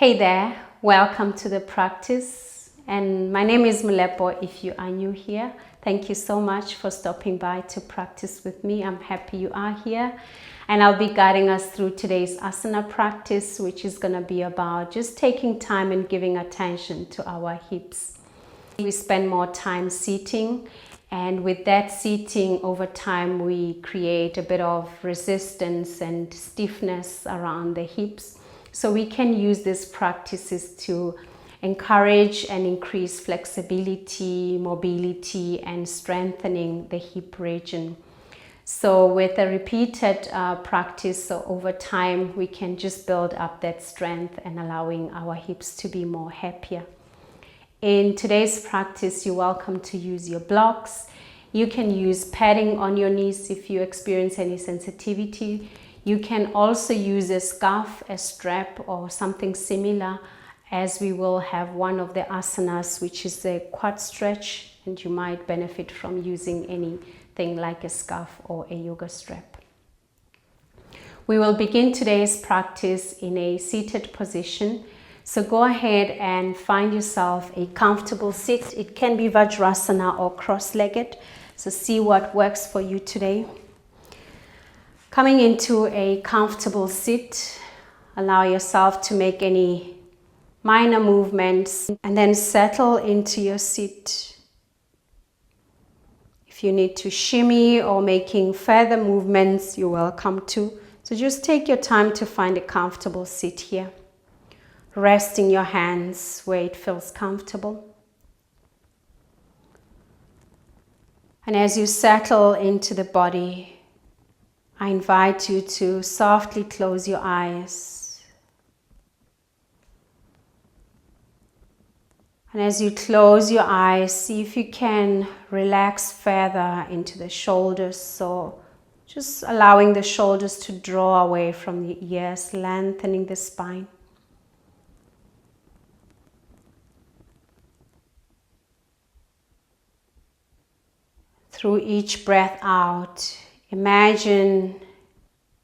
Hey there, welcome to the practice, and my name is Mulepo. If you are new here, thank you so much for stopping by to practice with me. I'm happy you are here, and I'll be guiding us through today's asana practice, which is going to be about just taking time and giving attention to our hips. We spend more time seating, and with that seating over time we create a bit of resistance and stiffness around the hips. So we can use these practices to encourage and increase flexibility, mobility, and strengthening the hip region. So with a repeated practice, so over time, we can just build up that strength and allowing our hips to be more happier. In today's practice, you're welcome to use your blocks. You can use padding on your knees if you experience any sensitivity. You can also use a scarf, a strap, or something similar, as we will have one of the asanas, which is a quad stretch, and you might benefit from using anything like a scarf or a yoga strap. We will begin today's practice in a seated position. So go ahead and find yourself a comfortable seat. It can be Vajrasana or cross-legged. So see what works for you today. Coming into a comfortable sit, allow yourself to make any minor movements and then settle into your seat. If you need to shimmy or making further movements, you're welcome to. So just take your time to find a comfortable seat here. Resting your hands where it feels comfortable. And as you settle into the body, I invite you to softly close your eyes. And as you close your eyes, see if you can relax further into the shoulders. So just allowing the shoulders to draw away from the ears, lengthening the spine. Through each breath out, imagine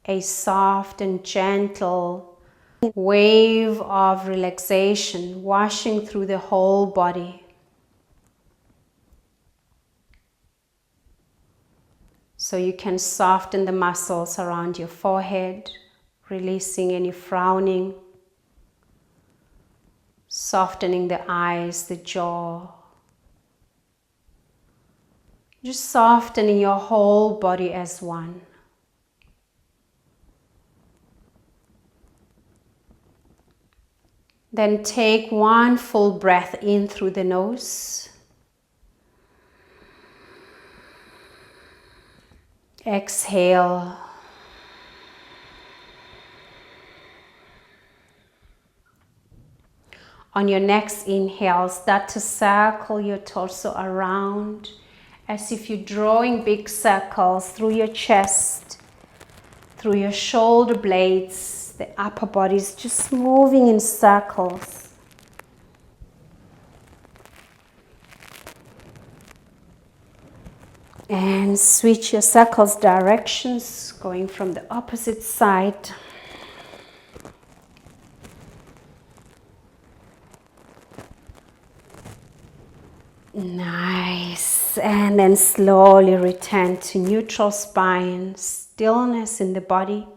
a soft and gentle wave of relaxation washing through the whole body. So you can soften the muscles around your forehead, releasing any frowning, softening the eyes, the jaw. Just softening your whole body as one. Then take one full breath in through the nose. Exhale. On your next inhale, start to circle your torso around, as if you're drawing big circles through your chest, through your shoulder blades, the upper body is just moving in circles. And switch your circles directions, going from the opposite side. Nice. And then slowly return to neutral spine, stillness in the body.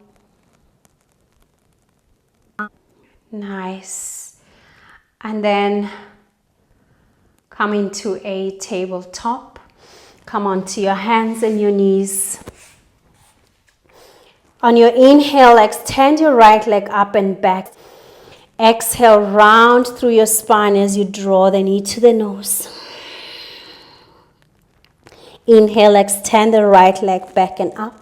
Nice. And then come into a tabletop. Come onto your hands and your knees. On your inhale, extend your right leg up and back. Exhale, round through your spine as you draw the knee to the nose. Inhale, extend the right leg back and up.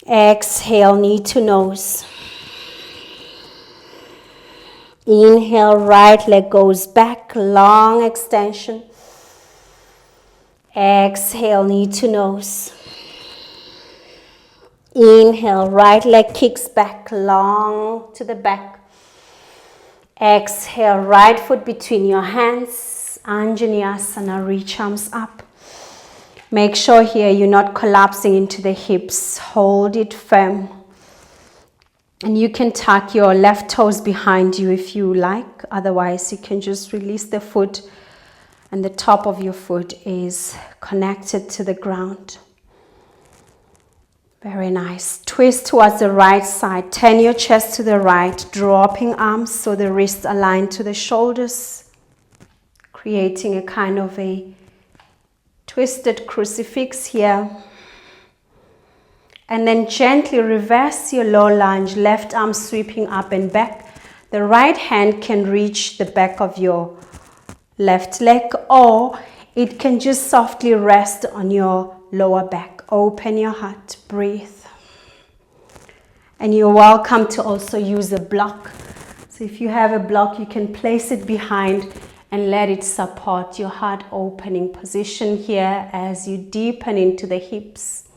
Exhale, knee to nose. Inhale, right leg goes back, long extension. Exhale, knee to nose. Inhale, right leg kicks back, long to the back. Exhale, right foot between your hands. Anjali Asana, reach arms up. Make sure here you're not collapsing into the hips. Hold it firm. And you can tuck your left toes behind you if you like. Otherwise, you can just release the foot and the top of your foot is connected to the ground. Very nice. Twist towards the right side. Turn your chest to the right, dropping arms so the wrists align to the shoulders, creating a kind of a twisted crucifix here. And then gently reverse your low lunge, left arm sweeping up and back. The right hand can reach the back of your left leg, or it can just softly rest on your lower back. Open your heart, breathe. And you're welcome to also use a block. So if you have a block, you can place it behind and let it support your heart opening position here as you deepen into the hips.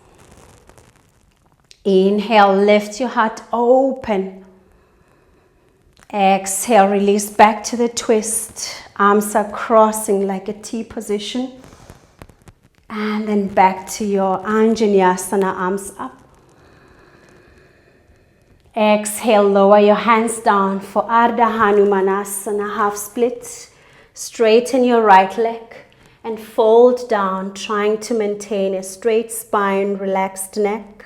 Inhale, lift your heart open. Exhale, release back to the twist. Arms are crossing like a T position. And then back to your Anjaneyasana, arms up. Exhale, lower your hands down for Ardha Hanumanasana, half split. Straighten your right leg and fold down, trying to maintain a straight spine, relaxed neck.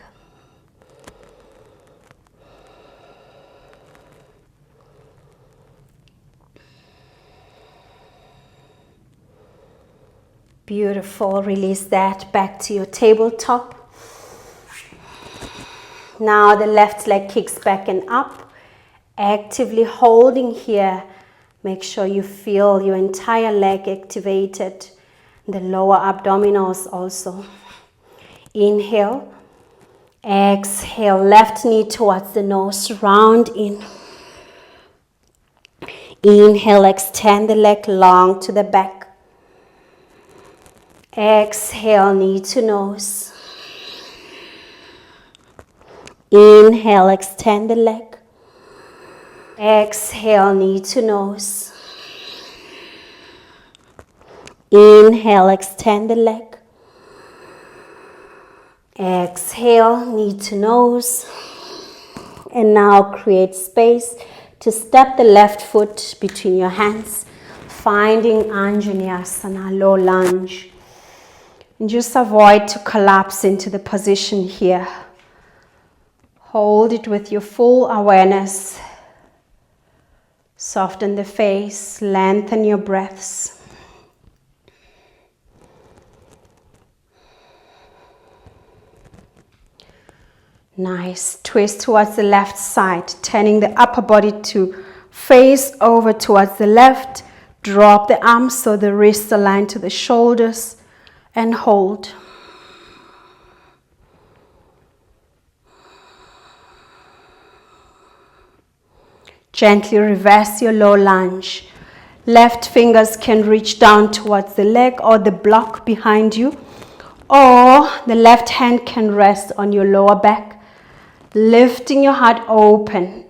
Beautiful. Release that back to your tabletop. Now the left leg kicks back and up. Actively holding here. Make sure you feel your entire leg activated. The lower abdominals also. Inhale. Exhale. Left knee towards the nose. Round in. Inhale. Extend the leg long to the back. Exhale, knee to nose. Inhale, extend the leg. Exhale, knee to nose. Inhale, extend the leg. Exhale, knee to nose. And now create space to step the left foot between your hands, finding Anjaneyasana, low lunge. And just avoid to collapse into the position here. Hold it with your full awareness. Soften the face, lengthen your breaths. Nice. Twist towards the left side, turning the upper body to face over towards the left. Drop the arms so the wrists align to the shoulders. And hold. Gently reverse your low lunge. Left fingers can reach down towards the leg or the block behind you, or the left hand can rest on your lower back, lifting your heart open.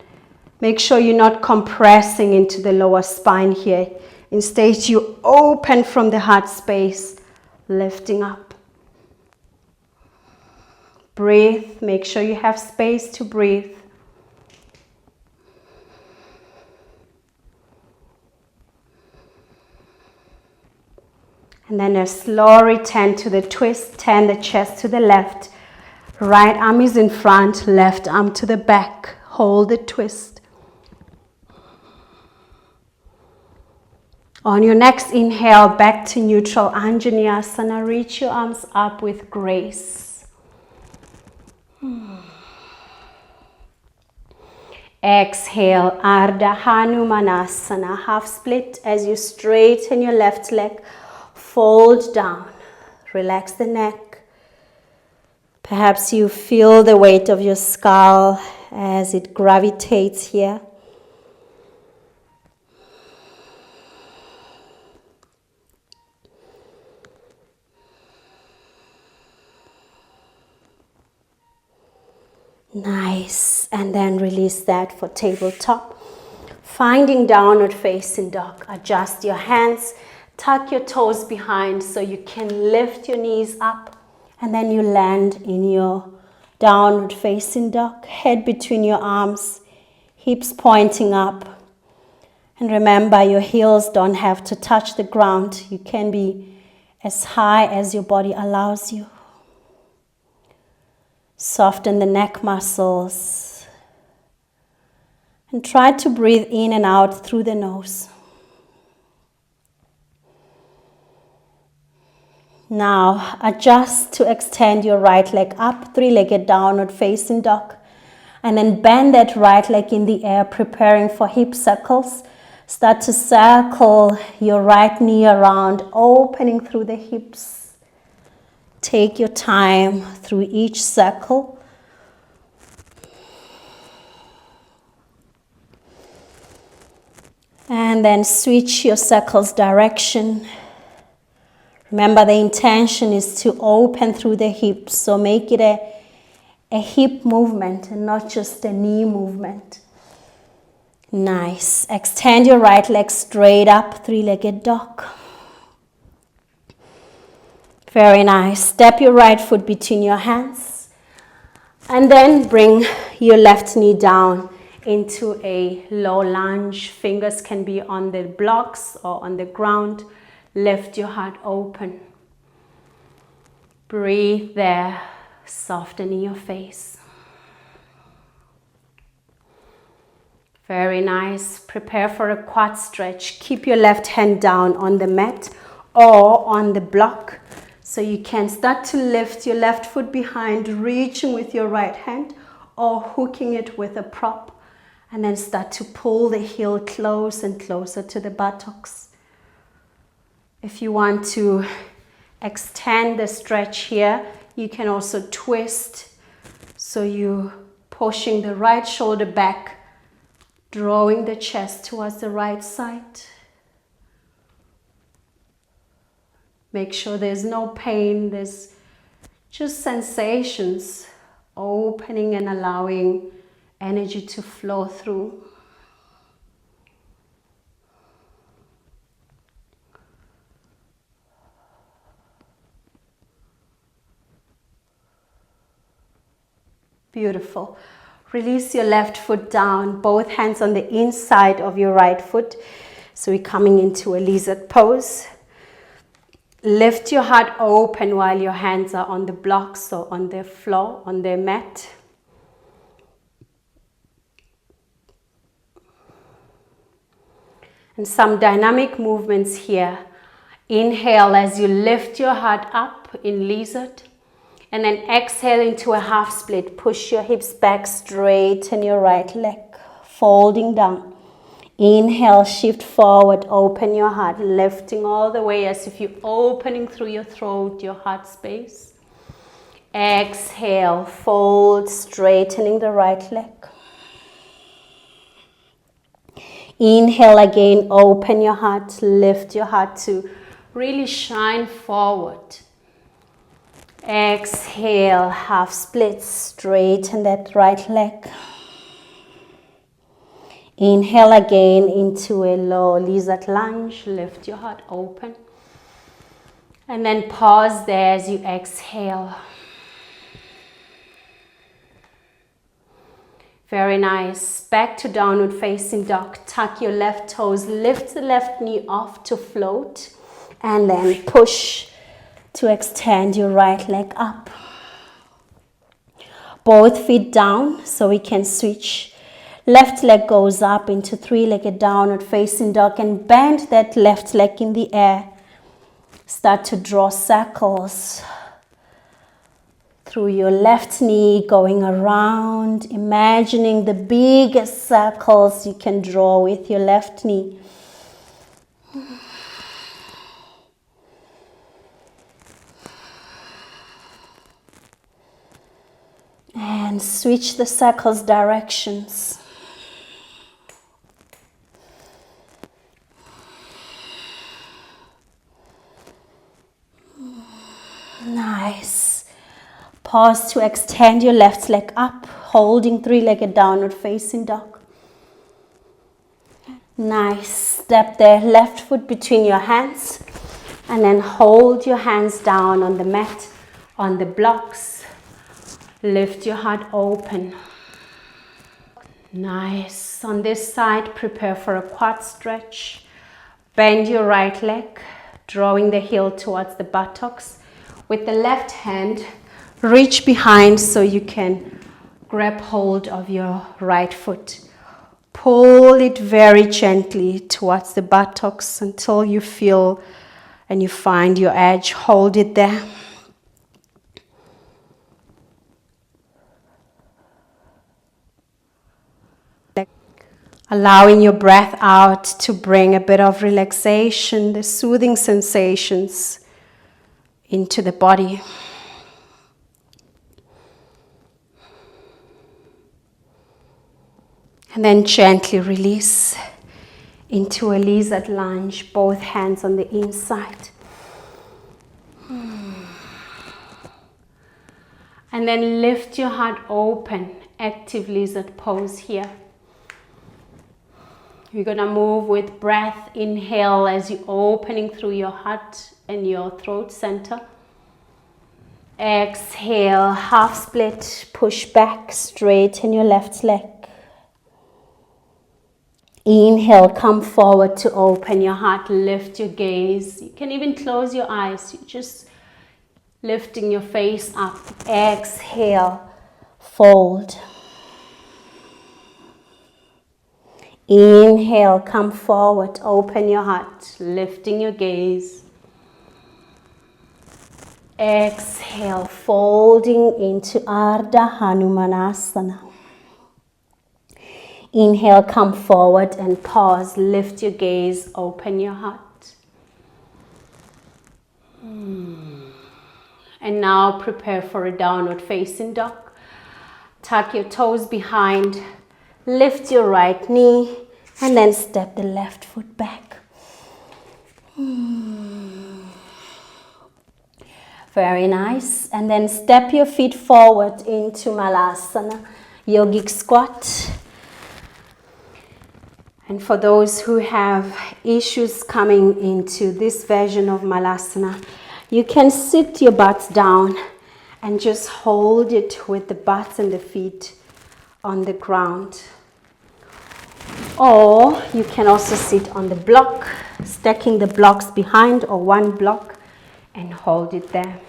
Make sure you're not compressing into the lower spine here. Instead, you open from the heart space. Lifting up. Breathe. Make sure you have space to breathe. And then a slow return to the twist. Turn the chest to the left. Right arm is in front, left arm to the back. Hold the twist. On your next inhale, back to neutral Anjaneyasana. Reach your arms up with grace. Exhale, Ardha Hanumanasana. Half split as you straighten your left leg. Fold down. Relax the neck. Perhaps you feel the weight of your skull as it gravitates here. Nice. And then release that for tabletop. Finding downward facing dog. Adjust your hands. Tuck your toes behind so you can lift your knees up. And then you land in your downward facing dog. Head between your arms. hips pointing up. And remember, your heels don't have to touch the ground. You can be as high as your body allows you. Soften the neck muscles. And try to breathe in and out through the nose. Now, adjust to extend your right leg up, three-legged downward facing dog. And then bend that right leg in the air, preparing for hip circles. Start to circle your right knee around, opening through the hips. Take your time through each circle. And then switch your circle's direction. Remember, the intention is to open through the hips, so make it a hip movement and not just a knee movement. Nice. Extend your right leg straight up, three-legged dog. Very nice. Step your right foot between your hands. And then bring your left knee down into a low lunge. Fingers can be on the blocks or on the ground. Lift your heart open. Breathe there. Soften your face. Very nice. Prepare for a quad stretch. Keep your left hand down on the mat or on the block. So you can start to lift your left foot behind, reaching with your right hand or hooking it with a prop. And then start to pull the heel close and closer to the buttocks. If you want to extend the stretch here, you can also twist. So you pushing the right shoulder back, drawing the chest towards the right side. Make sure there's no pain, there's just sensations, opening and allowing energy to flow through. Beautiful. Release your left foot down, both hands on the inside of your right foot. So we're coming into a lizard pose. Lift your heart open while your hands are on the blocks or on the floor, on the mat. And some dynamic movements here. Inhale as you lift your heart up in lizard. And then exhale into a half split. Push your hips back, straighten your right leg, folding down. Inhale, shift forward, open your heart, lifting all the way as if you're opening through your throat, your heart space. Exhale, fold, straightening the right leg. Inhale again, open your heart, lift your heart to really shine forward. Exhale, half split, straighten that right leg. Inhale again into a low lizard lunge, lift your heart open. And then pause there as you exhale. Very nice. Back to downward facing dog. Tuck your left toes, lift the left knee off to float. And then push to extend your right leg up. Both feet down so we can switch. Left leg goes up into three-legged downward facing dog and bend that left leg in the air. Start to draw circles through your left knee, going around, imagining the biggest circles you can draw with your left knee. And switch the circles directions. Nice. Pause to extend your left leg up, holding three-legged downward facing dog. Nice. Step the left foot between your hands and then hold your hands down on the mat, on the blocks. Lift your heart open. Nice. Nice. On this side, prepare for a quad stretch. Bend your right leg, drawing the heel towards the buttocks. With the left hand, reach behind so you can grab hold of your right foot. Pull it very gently towards the buttocks until you feel and you find your edge. Hold it there. Allowing your breath out to bring a bit of relaxation, the soothing sensations into the body. And then gently release into a lizard lunge, both hands on the inside. And then lift your heart open, active lizard pose here. You're gonna move with breath. Inhale as you're opening through your heart and your throat center. Exhale, half split, push back, straighten your left leg. Inhale, come forward to open your heart, lift your gaze. You can even close your eyes, you're just lifting your face up. Exhale, fold. Inhale, come forward, open your heart, lifting your gaze. Exhale, folding into Ardha Hanumanasana. Inhale, come forward and pause, lift your gaze, open your heart. And now prepare for a downward facing dog. Tuck your toes behind, lift your right knee, and then step the left foot back. Very nice. And then step your feet forward into Malasana, yogic squat. And for those who have issues coming into this version of Malasana, you can sit your butts down and just hold it with the butts and the feet on the ground. Or you can also sit on the block, stacking the blocks behind or one block and hold it there.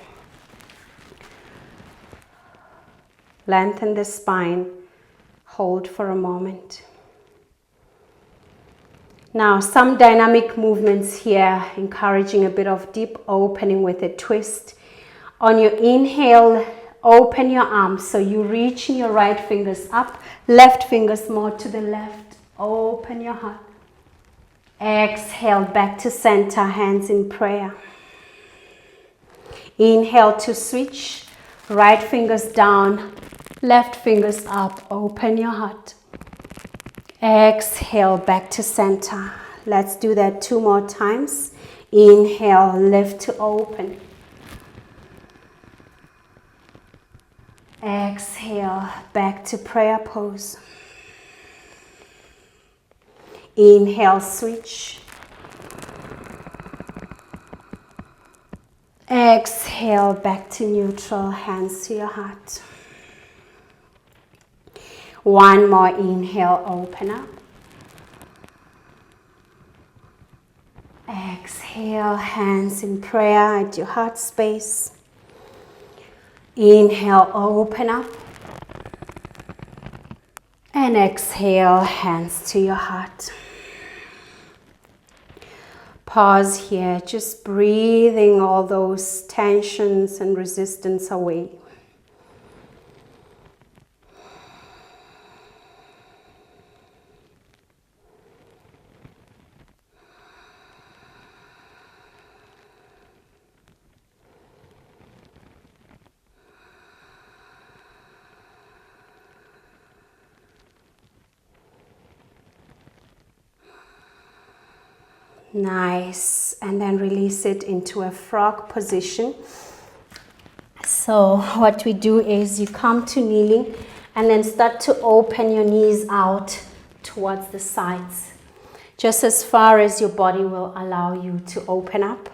Lengthen the spine, hold for a moment. Now some dynamic movements here, encouraging a bit of deep opening with a twist. On your inhale, open your arms, so you reach your right fingers up, left fingers more to the left. Open your heart. Exhale, back to center, hands in prayer. Inhale to switch, right fingers down, left fingers up, open your heart. Exhale, back to center. Let's do that 2 more times. Inhale, lift to open. Exhale, back to prayer pose. Inhale, switch. Exhale, back to neutral, hands to your heart. 1 more inhale, open up. Exhale, hands in prayer at your heart space. Inhale, open up. And exhale, hands to your heart. Pause here, just breathing all those tensions and resistance away. Nice, and then release it into a frog position. So what we do is you come to kneeling and then start to open your knees out towards the sides, just as far as your body will allow you to open up.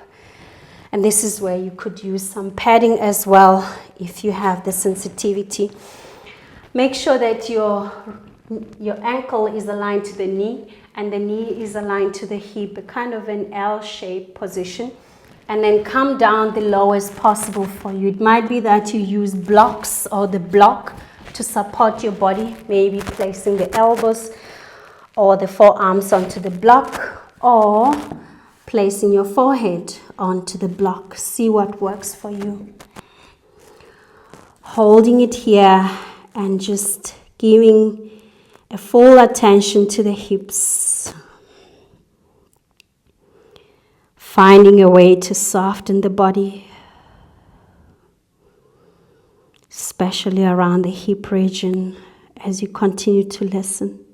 And this is where you could use some padding as well if you have the sensitivity. Make sure that your Your ankle is aligned to the knee and the knee is aligned to the hip, kind of an L-shaped position. And then come down the lowest possible for you. It might be that you use blocks or the block to support your body, maybe placing the elbows or the forearms onto the block, or placing your forehead onto the block. See what works for you. Holding it here and just giving a full attention to the hips. Finding a way to soften the body, especially around the hip region as you continue to listen.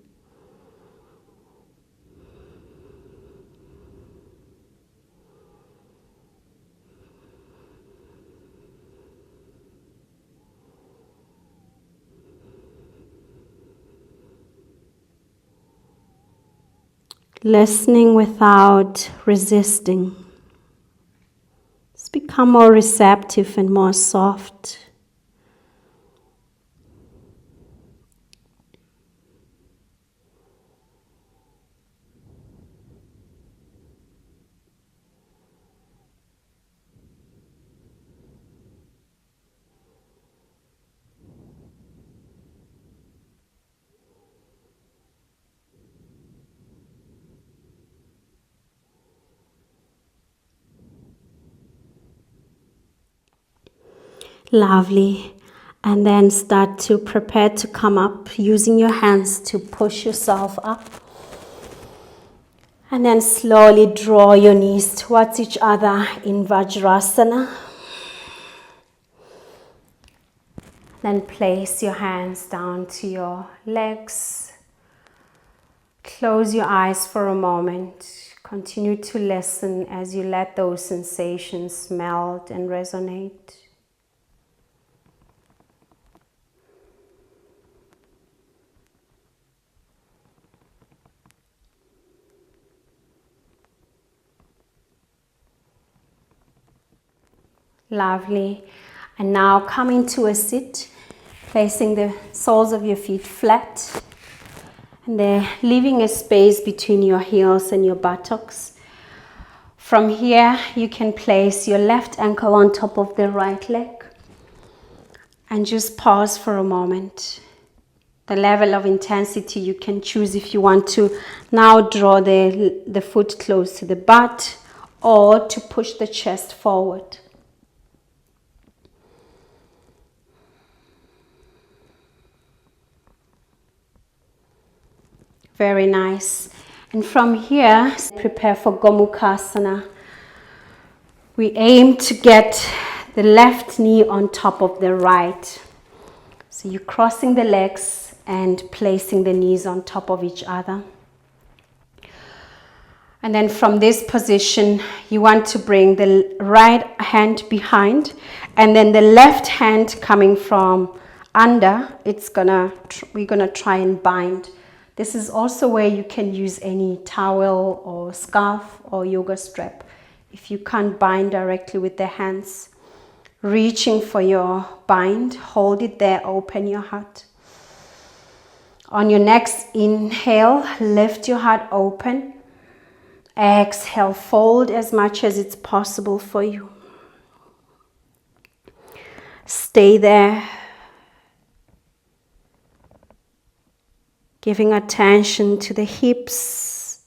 Listening without resisting. Just become more receptive and more soft. Lovely. And then start to prepare to come up, using your hands to push yourself up. And then slowly draw your knees towards each other in Vajrasana. Then place your hands down to your legs. Close your eyes for a moment. Continue to listen as you let those sensations melt and resonate. Lovely. And now coming to a sit, placing the soles of your feet flat and then leaving a space between your heels and your buttocks. From here, you can place your left ankle on top of the right leg and just pause for a moment. The level of intensity you can choose if you want to now draw the foot close to the butt or to push the chest forward. Very nice. And from here, prepare for Gomukhasana. We aim to get the left knee on top of the right. So you're crossing the legs and placing the knees on top of each other. And then from this position, you want to bring the right hand behind and then the left hand coming from under. We're gonna try and bind. This is also where you can use any towel or scarf or yoga strap. If you can't bind directly with the hands, reaching for your bind, hold it there, open your heart. On your next inhale, lift your heart open. Exhale, fold as much as it's possible for you. Stay there. Giving attention to the hips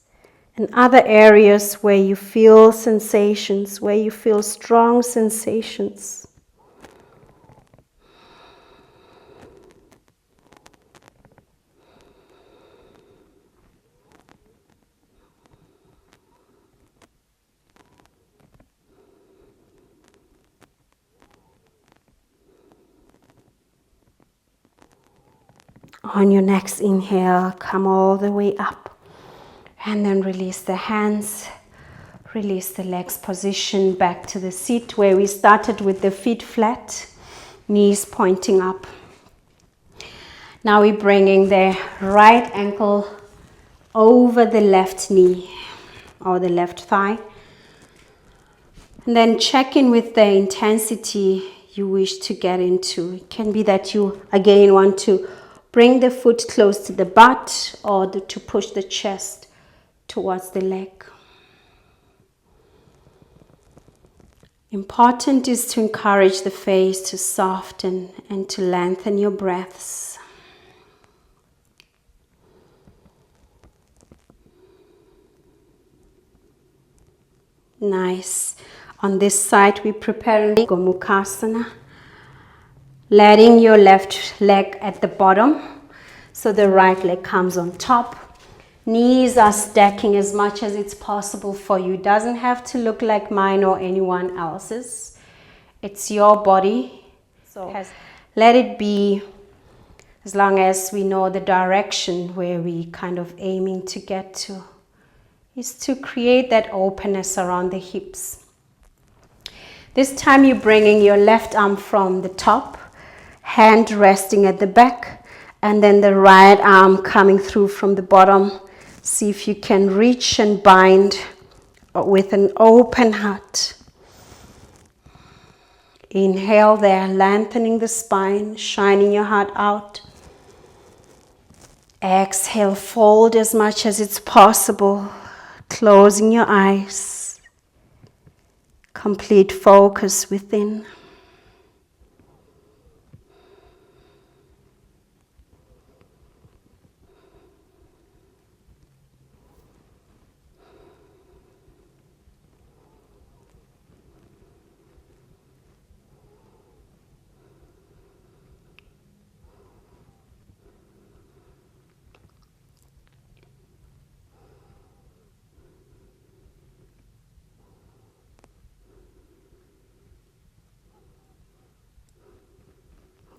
and other areas where you feel sensations, where you feel strong sensations. On your next inhale, come all the way up and then release the hands, release the legs, position back to the seat where we started with the feet flat, knees pointing up. Now we're bringing the right ankle over the left knee or the left thigh. And then check in with the intensity you wish to get into. It can be that you again want to Bring the foot close to the butt or to push the chest towards the leg. Important is to encourage the face to soften and to lengthen your breaths. Nice. On this side, we prepare Gomukhasana. Letting your left leg at the bottom, so the right leg comes on top. Knees are stacking as much as it's possible for you. It doesn't have to look like mine or anyone else's. It's your body. So let it be, as long as we know the direction where we kind of aiming to get to, is to create that openness around the hips. This time you're bringing your left arm from the top, hand resting at the back, and then the right arm coming through from the bottom. See if you can reach and bind with an open heart. Inhale there, lengthening the spine, shining your heart out. Exhale, fold as much as it's possible, closing your eyes. Complete focus within.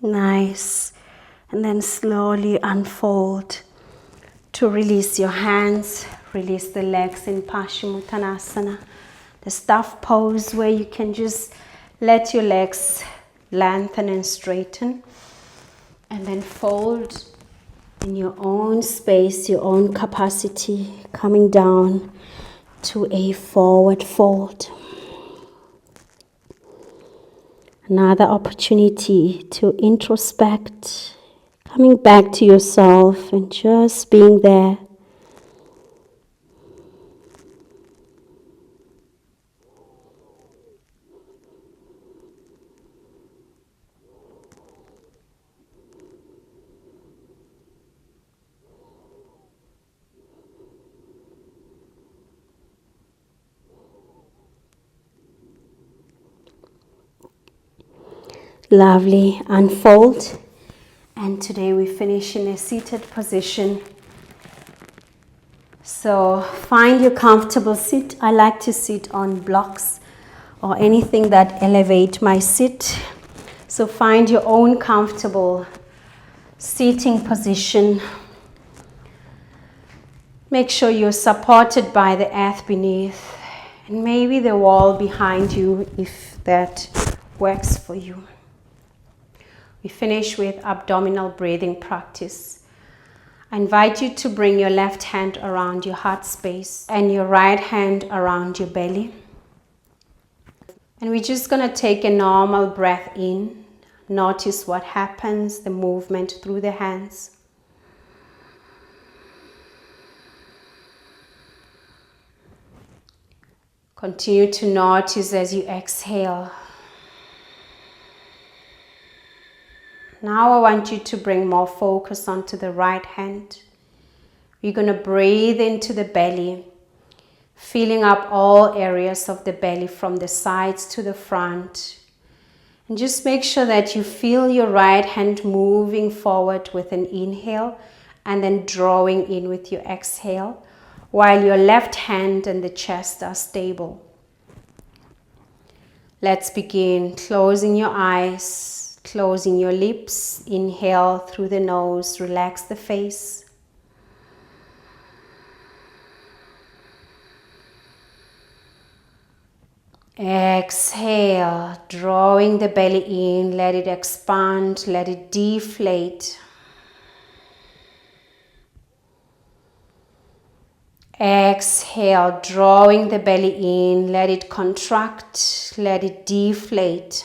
Nice. And then slowly unfold to release your hands, release the legs in Paschimottanasana, the staff pose where you can just let your legs lengthen and straighten, and then fold in your own space, your own capacity, coming down to a forward fold. Another opportunity to introspect, coming back to yourself and just being there. Lovely. Unfold. And today we finish in a seated position. So find your comfortable seat. I like to sit on blocks or anything that elevate my sit. So find your own comfortable seating position. Make sure you're supported by the earth beneath and maybe the wall behind you if that works for you. We finish with abdominal breathing practice. I invite you to bring your left hand around your heart space and your right hand around your belly. And we're just going to take a normal breath in. Notice what happens, the movement through the hands. Continue to notice as you exhale. Now I want you to bring more focus onto the right hand. You're going to breathe into the belly, filling up all areas of the belly from the sides to the front. And just make sure that you feel your right hand moving forward with an inhale and then drawing in with your exhale, while your left hand and the chest are stable. Let's begin. Closing your eyes. Closing your lips, inhale through the nose, relax the face. Exhale, drawing the belly in, let it expand, let it deflate. Exhale, drawing the belly in, let it contract, let it deflate.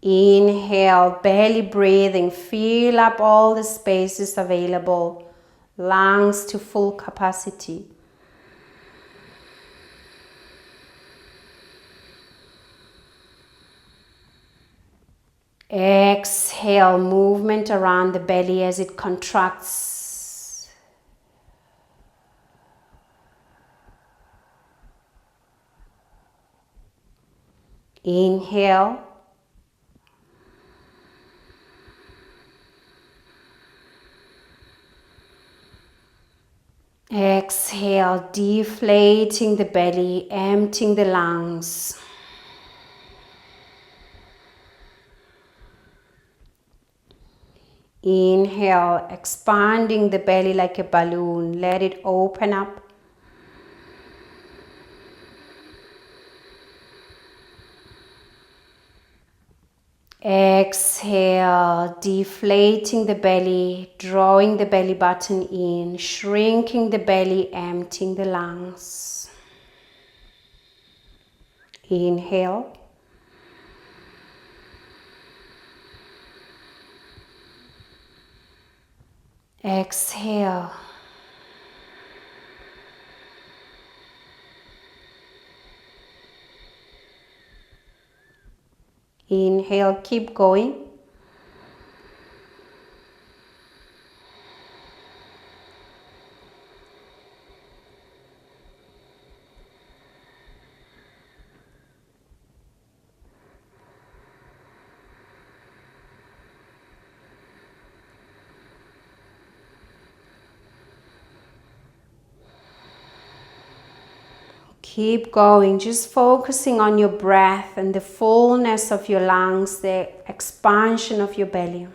Inhale, belly breathing, fill up all the spaces available, lungs to full capacity. Exhale, movement around the belly as it contracts. Inhale. Exhale, deflating the belly, emptying the lungs. Inhale, expanding the belly like a balloon. Let it open up. Exhale, deflating the belly, drawing the belly button in, shrinking the belly, emptying the lungs. Inhale. Exhale. Inhale, keep going. Keep going, just focusing on your breath and the fullness of your lungs, the expansion of your belly.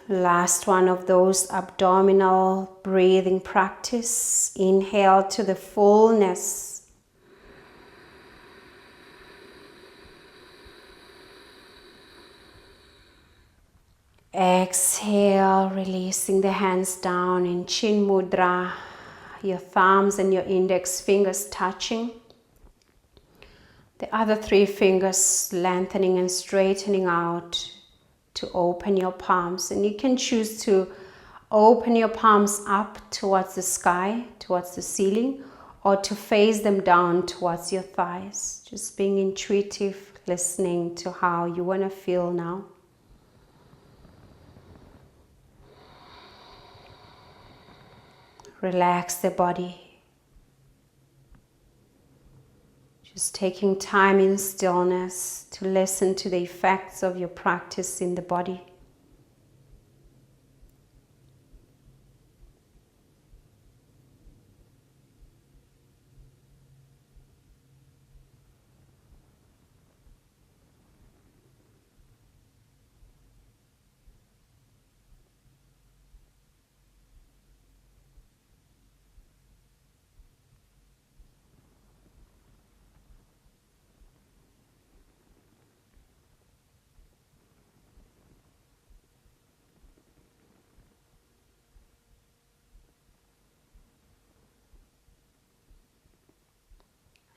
Last one of those abdominal breathing practice. Inhale to the fullness. Exhale, releasing the hands down in Chin Mudra, your thumbs and your index fingers touching. The other three fingers lengthening and straightening out to open your palms, and you can choose to open your palms up towards the sky, towards the ceiling, or to face them down towards your thighs. Just being intuitive, listening to how you want to feel now. Relax the body. Just taking time in stillness to listen to the effects of your practice in the body.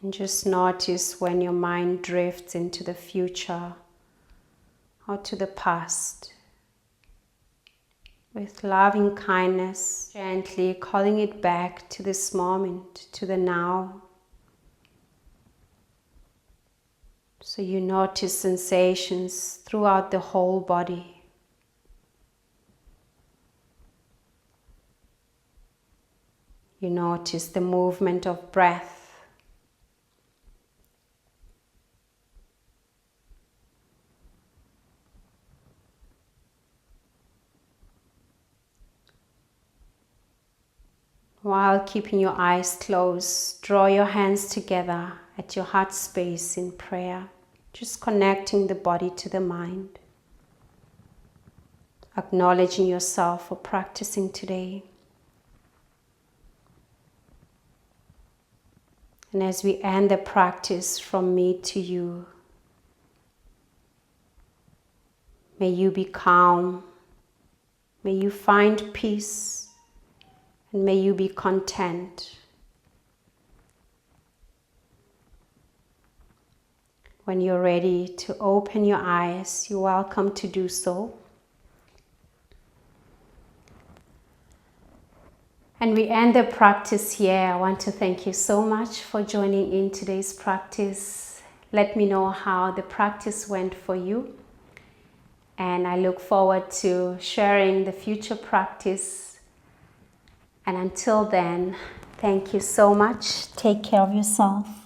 And just notice when your mind drifts into the future or to the past. With loving kindness, gently calling it back to this moment, to the now. So you notice sensations throughout the whole body. You notice the movement of breath. While keeping your eyes closed, draw your hands together at your heart space in prayer, just connecting the body to the mind. acknowledging yourself for practicing today. And as we end the practice from me to you, may you be calm, may you find peace, and may you be content. When you're ready to open your eyes, you're welcome to do so. And we end the practice here. I want to thank you so much for joining in today's practice. Let me know how the practice went for you. And I look forward to sharing the future practice. And until then, thank you so much. Take care of yourself.